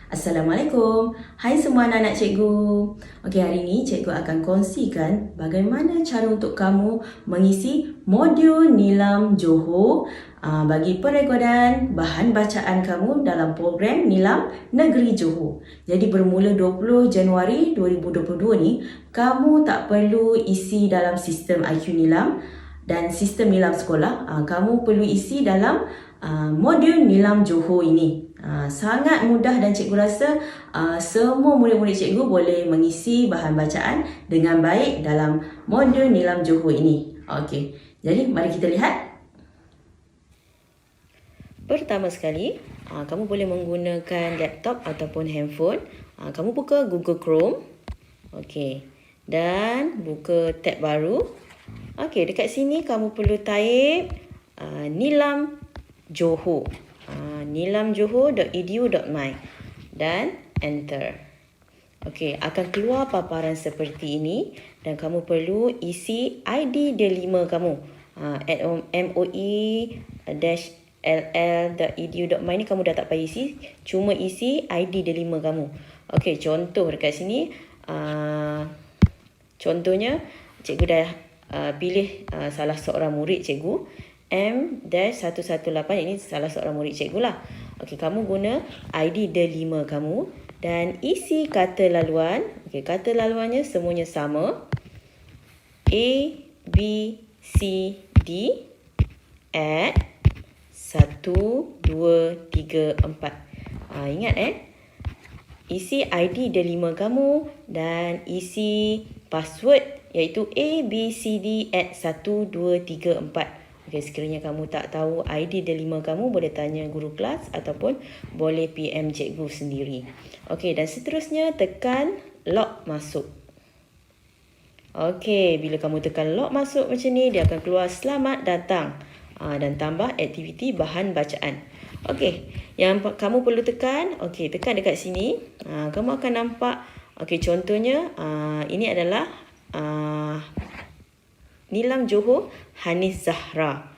Assalamualaikum. Hai semua anak-anak cikgu. Okey, hari ini cikgu akan kongsikan bagaimana cara untuk kamu mengisi modul Nilam Johor bagi perekodan bahan bacaan kamu dalam program Nilam Negeri Johor. Jadi bermula 20 Januari 2022 ni, kamu tak perlu isi dalam sistem IQ Nilam dan sistem Nilam sekolah. Kamu perlu isi dalam modul Nilam Johor ini. Sangat mudah dan cikgu rasa semua murid-murid cikgu boleh mengisi bahan bacaan dengan baik dalam modul Nilam Johor ini. Okey, jadi mari kita lihat. Pertama sekali, kamu boleh menggunakan laptop ataupun handphone. Kamu buka Google Chrome. Okey, dan buka tab baru. Okey, dekat sini kamu perlu type Nilam Johor. nilamjohor.edu.my dan enter. Okey, akan keluar paparan seperti ini dan kamu perlu isi ID D5 kamu. At moe-ll.edu.my ni kamu dah tak payah isi, cuma isi ID D5 kamu. Okey, contoh dekat sini contohnya cikgu dah pilih salah seorang murid cikgu M-118, ini salah seorang murid cikgu lah. Okey, kamu guna ID D5 kamu dan isi kata laluan. Okey, kata laluannya semuanya sama. A, B, C, D at 1, 2, 3, 4. Ingat isi ID D5 kamu dan isi password iaitu A, B, C, D at 1, 2, 3, 4. Okey, sekiranya kamu tak tahu ID D5 kamu, boleh tanya guru kelas ataupun boleh PM cikgu sendiri. Okey, dan seterusnya tekan lock masuk. Okey, bila kamu tekan lock masuk macam ni, dia akan keluar selamat datang dan tambah aktiviti bahan bacaan. Okey, yang kamu perlu tekan, okey, tekan dekat sini. Kamu akan nampak, okey, contohnya ini adalah Nilam Johor Hanis Zahra.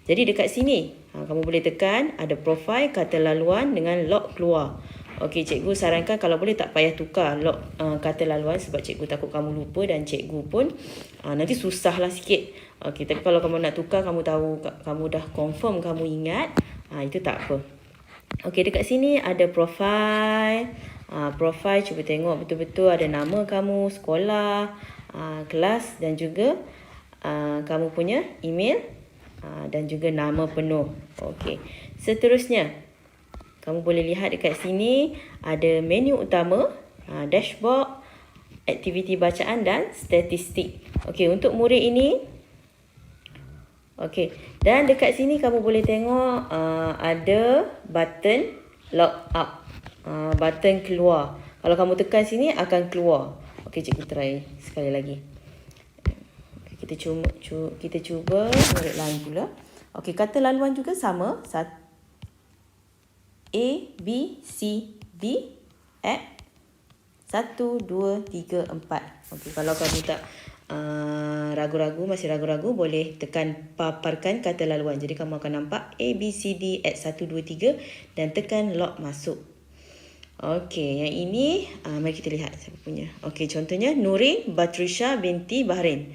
Jadi dekat sini kamu boleh tekan ada profil kata laluan dengan lock keluar. Okey, cikgu sarankan kalau boleh tak payah tukar lock kata laluan sebab cikgu takut kamu lupa dan cikgu pun nanti susahlah sikit. Okey, tapi kalau kamu nak tukar, kamu tahu, kamu dah confirm kamu ingat, itu tak apa. Okey, dekat sini ada profil. Profil, cuba tengok betul-betul ada nama kamu, sekolah, kelas dan juga kamu punya email dan juga nama penuh. Okey. Seterusnya, kamu boleh lihat dekat sini ada menu utama, dashboard, aktiviti bacaan dan statistik. Okey, untuk murid ini. Okey, dan dekat sini kamu boleh tengok ada button log up. Button keluar. Kalau kamu tekan sini akan keluar. Okey, cikgu try sekali lagi. Okay, kita cuba murid lain pula. Okey, kata laluan juga sama. A, B, C, D at 1, 2, 3, 4. Okey, kalau kamu tak masih ragu-ragu, boleh tekan paparkan kata laluan. Jadi kamu akan nampak A, B, C, D at 1, 2, 3 dan tekan lock masuk. Okey, yang ini mari kita lihat siapa punya. Okey, contohnya Nurin Batrisha binti Bahrain.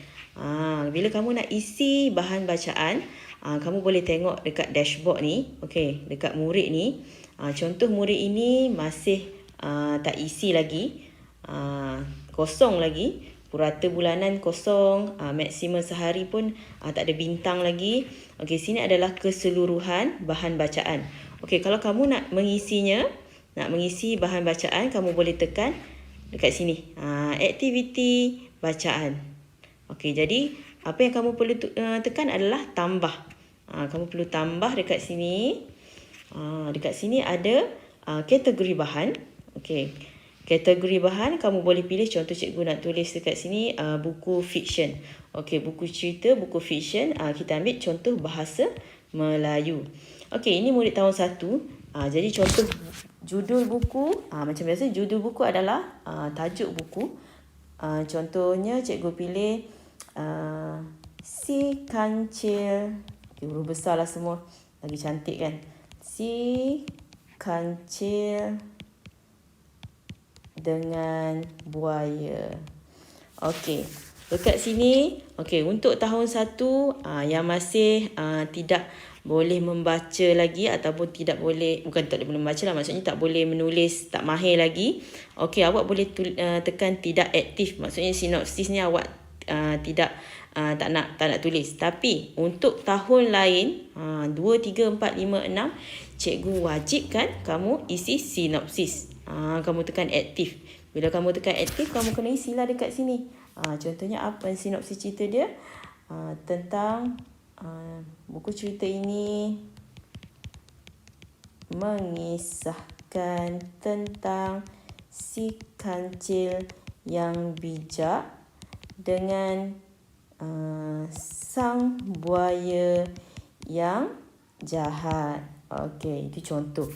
Bila kamu nak isi bahan bacaan, kamu boleh tengok dekat dashboard ni. Okey, dekat murid ni. Contoh murid ini masih tak isi lagi. Kosong lagi. Purata bulanan kosong. Maksimum sehari pun tak ada bintang lagi. Okey, sini adalah keseluruhan bahan bacaan. Okey, kalau kamu nak mengisinya, nak mengisi bahan bacaan, kamu boleh tekan dekat sini. Aktiviti bacaan. Okey, jadi apa yang kamu perlu tekan adalah tambah. Kamu perlu tambah dekat sini. Dekat sini ada kategori bahan. Okey, kategori bahan kamu boleh pilih. Contoh cikgu nak tulis dekat sini buku fiksyen. Okey, buku cerita, buku fiksyen. Kita ambil contoh bahasa Melayu. Okey, ini murid tahun 1. Jadi contoh judul buku, macam biasa judul buku adalah tajuk buku. Contohnya cikgu pilih Si Kancil. Huruf besar lah semua. Lagi cantik kan. Si kancil dengan buaya. Okey, dekat sini, okey, untuk tahun 1 yang masih tidak boleh membaca lagi ataupun tidak boleh, bukan tak boleh membaca lah, maksudnya tak boleh menulis, tak mahir lagi. Okey, awak boleh tekan tidak aktif. Maksudnya sinopsis ni awak tidak tak nak tulis. Tapi untuk tahun lain 2, 3, 4, 5, 6, cikgu wajibkan kamu isi sinopsis. Kamu tekan aktif. Bila kamu tekan aktif, kamu kena isilah dekat sini. Contohnya apa sinopsis cerita dia? Tentang buku cerita ini mengisahkan tentang si kancil yang bijak dengan sang buaya yang jahat. Okey, itu contoh.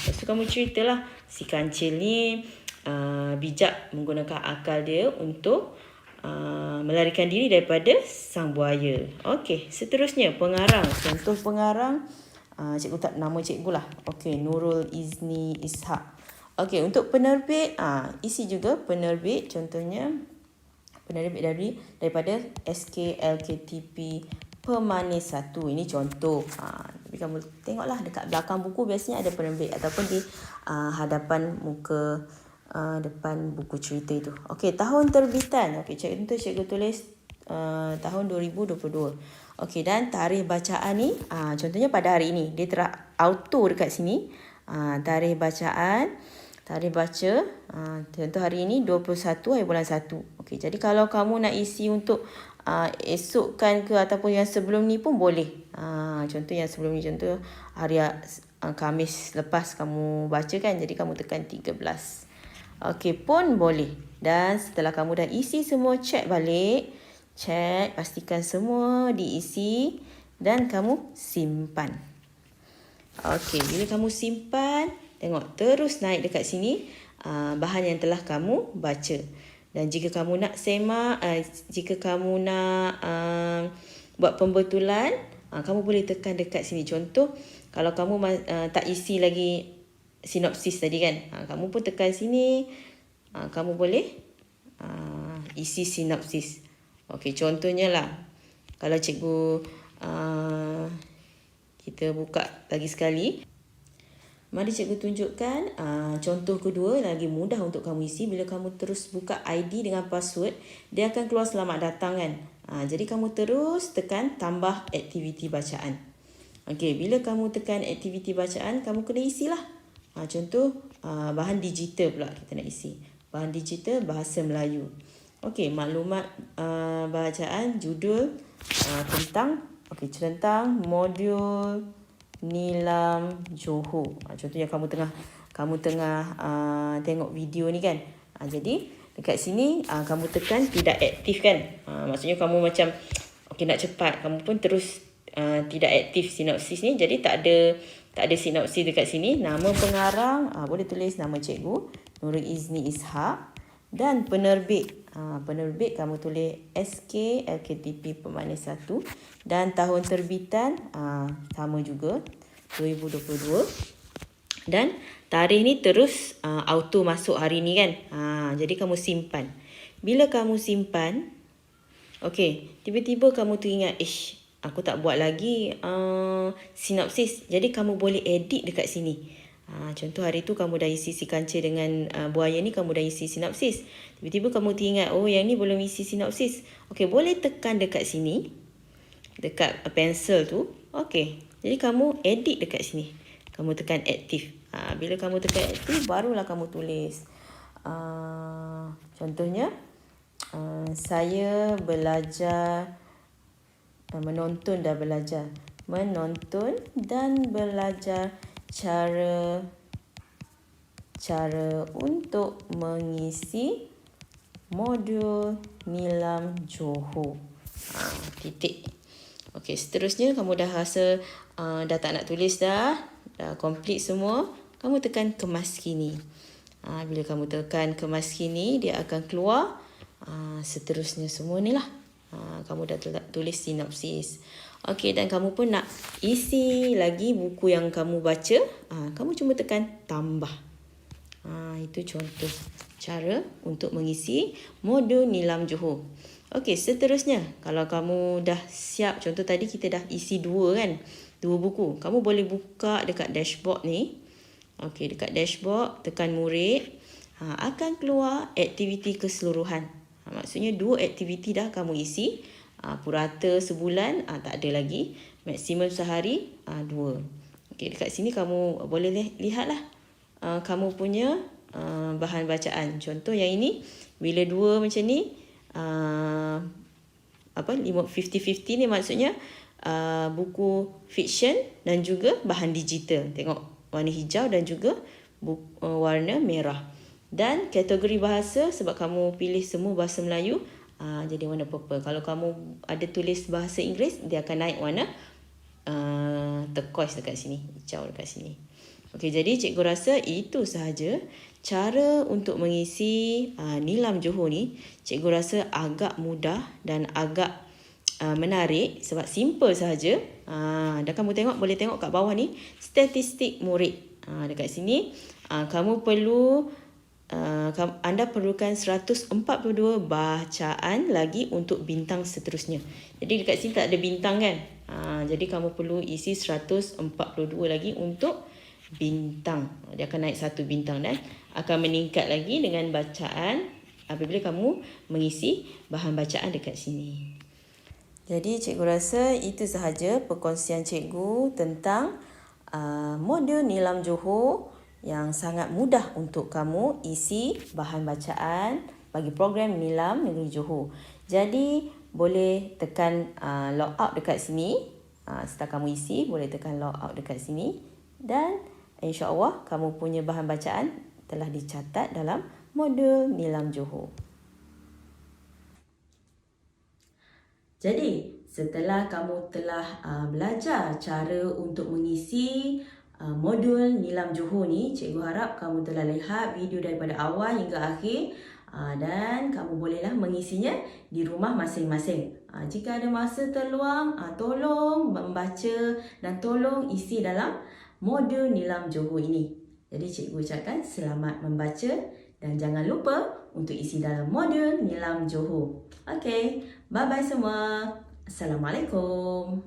Lepas tu kamu ceritalah si kancil ni bijak menggunakan akal dia untuk melarikan diri daripada sang buaya. Okey, seterusnya pengarang. Contoh pengarang, cikgu tak nama cikgu lah. Okey, Nurul Izni Ishak. Okey, untuk penerbit, isi juga penerbit. Contohnya penerbit daripada SKLKTP Pemanis 1. Ini contoh. Tapi kamu tengoklah dekat belakang buku biasanya ada penerbit ataupun di hadapan muka depan buku cerita itu. Okey, tahun terbitan. Okey, cikgu tulis tahun 2022. Okey, dan tarikh bacaan ni contohnya pada hari ini dia auto dekat sini. Tarikh bacaan, tarikh baca contoh hari ini 21 hari bulan 1. Okey, jadi kalau kamu nak isi untuk esok kan ke ataupun yang sebelum ni pun boleh. Contoh yang sebelum ni, contoh hari Khamis lepas kamu baca kan, jadi kamu tekan 13. Okey, pun boleh. Dan setelah kamu dah isi semua, check balik. Check, pastikan semua diisi dan kamu simpan. Okey, bila kamu simpan, tengok terus naik dekat sini bahan yang telah kamu baca. Dan jika kamu nak semak, jika kamu nak buat pembetulan, kamu boleh tekan dekat sini. Contoh, kalau kamu tak isi lagi sinopsis tadi kan, kamu pun tekan sini, kamu boleh isi sinopsis. Okey, contohnya lah, kalau cikgu kita buka lagi sekali. Mari cikgu tunjukkan contoh kedua, lagi mudah untuk kamu isi. Bila kamu terus buka ID dengan password, dia akan keluar selamat datang kan. Jadi kamu terus tekan tambah aktiviti bacaan. Okey, bila kamu tekan aktiviti bacaan, kamu kena isilah. Contoh bahan digital pula kita nak isi. Bahan digital bahasa Melayu. Okey, maklumat bacaan judul tentang modul Nilam Johor. Contohnya kamu tengah tengok video ni kan. Jadi dekat sini kamu tekan tidak aktif kan. Maksudnya kamu macam nak cepat, kamu pun terus tidak aktif sinopsis ni. Jadi tak ada sinopsis dekat sini. Nama pengarang boleh tulis nama cikgu Nurul Izni Ishak, dan penerbit. Penerbit kamu tulis SK LKTP Pemanis 1, dan tahun terbitan sama juga 2022, dan tarikh ni terus auto masuk hari ni kan. Jadi kamu simpan. Bila kamu simpan, okey, tiba-tiba kamu teringat, aku tak buat lagi sinopsis. Jadi kamu boleh edit dekat sini. Contoh hari tu kamu dah isi si kancil dengan buaya ni, kamu dah isi sinopsis. Tiba-tiba kamu teringat, yang ni belum isi sinopsis. Okey, boleh tekan dekat sini, dekat pensel tu. Okey, jadi kamu edit dekat sini. Kamu tekan aktif. Bila kamu tekan aktif, barulah kamu tulis. Contohnya, saya belajar menonton dan belajar. Menonton dan belajar cara untuk mengisi modul Nilam Johor. Titik. Okey, seterusnya kamu dah rasa dah tak nak tulis dah complete semua, kamu tekan kemas kini. Bila kamu tekan kemas kini, dia akan keluar seterusnya semua ni lah. Kamu dah tulis sinopsis. Okey, dan kamu pun nak isi lagi buku yang kamu baca, kamu cuma tekan tambah. Itu contoh cara untuk mengisi modul Nilam Johor. Okey, seterusnya kalau kamu dah siap, contoh tadi kita dah isi 2 kan, 2 buku. Kamu boleh buka dekat dashboard ni. Okey, dekat dashboard tekan murid, akan keluar aktiviti keseluruhan. Maksudnya 2 aktiviti dah kamu isi. Purata sebulan tak ada lagi. Maksimum sehari 2. Okey, dekat sini kamu boleh lihatlah kamu punya bahan bacaan. Contoh yang ini, bila 2 macam ni, 50-50 ni maksudnya buku fiction dan juga bahan digital. Tengok warna hijau dan juga warna merah. Dan kategori bahasa, sebab kamu pilih semua bahasa Melayu, jadi warna purple. Kalau kamu ada tulis bahasa Inggeris, dia akan naik warna turquoise dekat sini, hijau dekat sini. Okey, jadi cikgu rasa itu sahaja cara untuk mengisi Nilam Johor ni. Cikgu rasa agak mudah dan agak menarik sebab simple sahaja. Dan kamu tengok, boleh tengok kat bawah ni statistik murid. Dekat sini kamu perlu anda perlukan 142 bacaan lagi untuk bintang seterusnya. Jadi dekat sini tak ada bintang kan? Jadi kamu perlu isi 142 lagi untuk bintang. Dia akan naik 1 bintang dan akan meningkat lagi dengan bacaan apabila kamu mengisi bahan bacaan dekat sini. Jadi cikgu rasa itu sahaja perkongsian cikgu tentang modul Nilam Johor yang sangat mudah untuk kamu isi bahan bacaan bagi program Nilam Negeri Johor. Jadi boleh tekan log out dekat sini. Setelah kamu isi, boleh tekan log out dekat sini. Dan insya-Allah kamu punya bahan bacaan telah dicatat dalam modul Nilam Johor. Jadi, setelah kamu telah belajar cara untuk mengisi modul Nilam Johor ni, cikgu harap kamu telah lihat video daripada awal hingga akhir dan kamu bolehlah mengisinya di rumah masing-masing. Jika ada masa terluang, tolong membaca dan tolong isi dalam modul Nilam Johor ini. Jadi cikgu ucapkan selamat membaca dan jangan lupa untuk isi dalam modul Nilam Johor. Okey, bye-bye semua. Assalamualaikum.